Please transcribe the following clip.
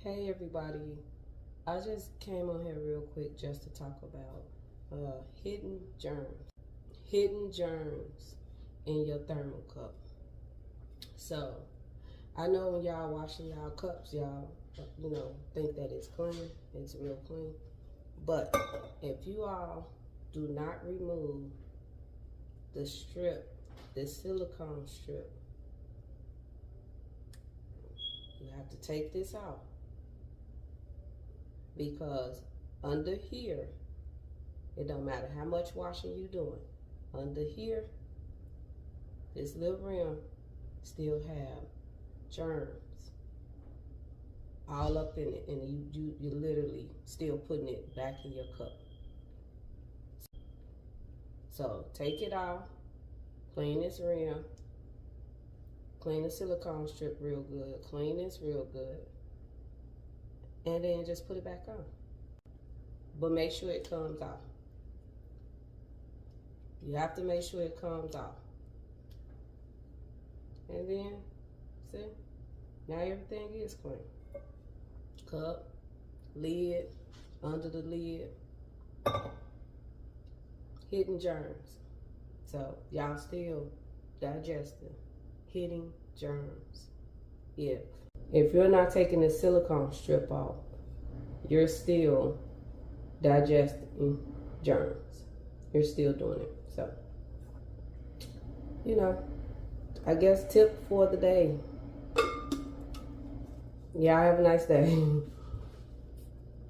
Hey everybody, I just came on here real quick just to talk about hidden germs. Hidden germs in your thermal cup. So, I know when y'all washing y'all cups, y'all, think that it's clean, it's real clean. But if you all do not remove the strip, the silicone strip, you have to take this out. Because under here, it don't matter how much washing you doing, under here, this little rim still have germs all up in it, and you literally still putting it back in your cup. So take it off, clean this rim, clean the silicone strip real good, clean this real good, and then just put it back on. But make sure it comes off. You have to make sure it comes off. And then, see, now everything is clean. Cup, lid, under the lid, hidden germs. So y'all still digesting, hidden germs. If you're not taking the silicone strip off, you're still digesting germs. You're still doing it. So, I guess tip for the day. Y'all have a nice day.